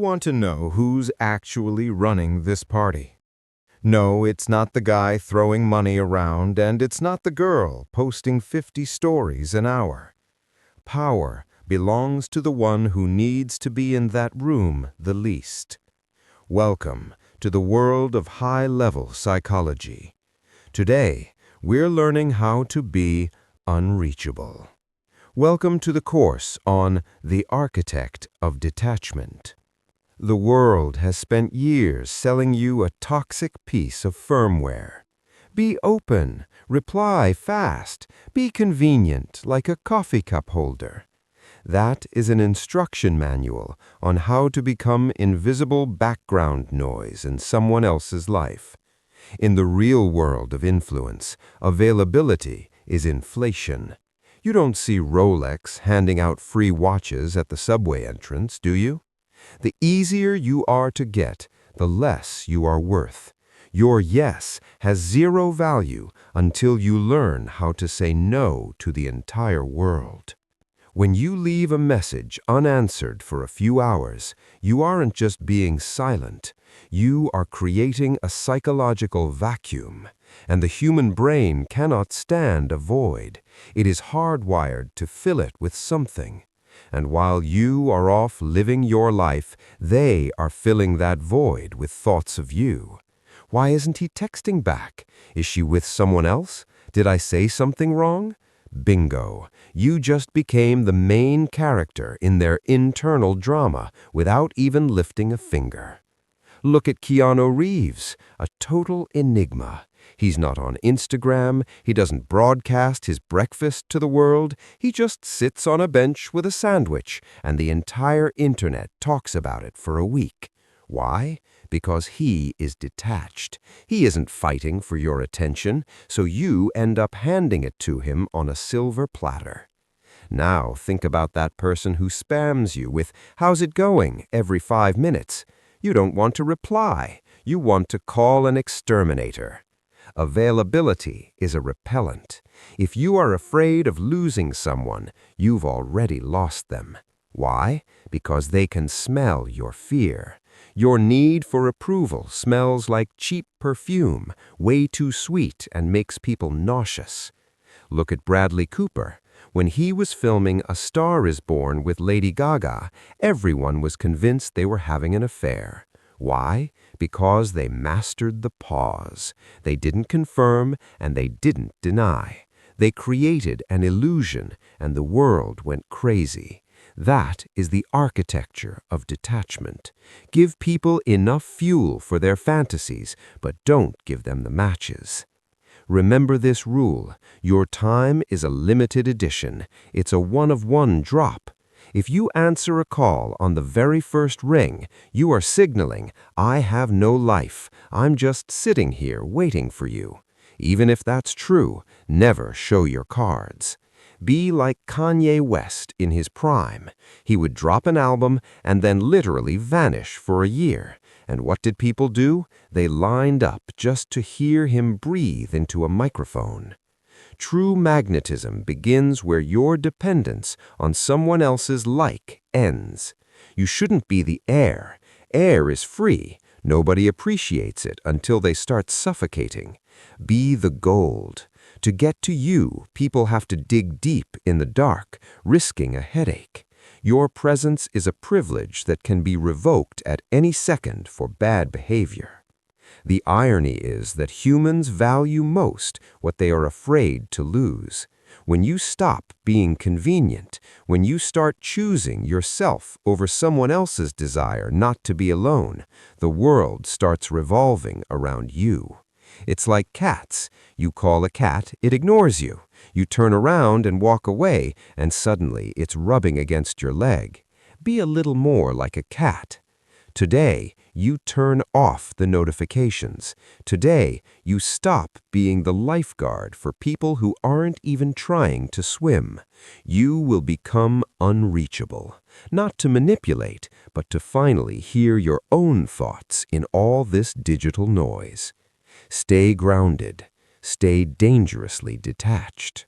want to know who's actually running this party. No, it's not the guy throwing money around, and it's not the girl posting 50 stories an hour. Power belongs to the one who needs to be in that room the least. Welcome to the world of high-level psychology. Today, we're learning how to be unreachable. Welcome to the course on The Architect of Detachment. The world has spent years selling you a toxic piece of firmware. Be open, reply fast, be convenient like a coffee cup holder. That is an instruction manual on how to become invisible background noise in someone else's life. In the real world of influence, availability is inflation. You don't see Rolex handing out free watches at the subway entrance, do you? The easier you are to get, the less you are worth. Your yes has zero value until you learn how to say no to the entire world. When you leave a message unanswered for a few hours, you aren't just being silent. You are creating a psychological vacuum, and the human brain cannot stand a void. It is hardwired to fill it with something. And while you are off living your life, they are filling that void with thoughts of you. Why isn't he texting back? Is she with someone else? Did I say something wrong? Bingo. You just became the main character in their internal drama without even lifting a finger. Look at Keanu Reeves, a total enigma. He's not on Instagram, he doesn't broadcast his breakfast to the world, he just sits on a bench with a sandwich, and the entire internet talks about it for a week. Why? Because he is detached. He isn't fighting for your attention, so you end up handing it to him on a silver platter. Now think about that person who spams you with "How's it going?" every 5 minutes. You don't want to reply. You want to call an exterminator. Availability is a repellent. If you are afraid of losing someone, you've already lost them. Why? Because they can smell your fear. Your need for approval smells like cheap perfume, way too sweet and makes people nauseous. Look at Bradley Cooper. When he was filming A Star is Born with Lady Gaga, everyone was convinced they were having an affair. Why? Because they mastered the pause. They didn't confirm and they didn't deny. They created an illusion and the world went crazy. That is the architecture of detachment. Give people enough fuel for their fantasies, but don't give them the matches. Remember this rule. Your time is a limited edition. It's a one-of-one drop. If you answer a call on the very first ring, you are signaling, "I have no life. I'm just sitting here waiting for you." Even if that's true, never show your cards. Be like Kanye West in his prime. He would drop an album and then literally vanish for a year. And what did people do? They lined up just to hear him breathe into a microphone. True magnetism begins where your dependence on someone else's like ends. You shouldn't be the air. Air is free. Nobody appreciates it until they start suffocating. Be the gold. To get to you, people have to dig deep in the dark, risking a headache. Your presence is a privilege that can be revoked at any second for bad behavior. The irony is that humans value most what they are afraid to lose. When you stop being convenient, when you start choosing yourself over someone else's desire not to be alone, the world starts revolving around you. It's like cats. You call a cat, it ignores you. You turn around and walk away, and suddenly it's rubbing against your leg. Be a little more like a cat. Today, you turn off the notifications. Today, you stop being the lifeguard for people who aren't even trying to swim. You will become unreachable, not to manipulate, but to finally hear your own thoughts in all this digital noise. Stay grounded. Stay dangerously detached.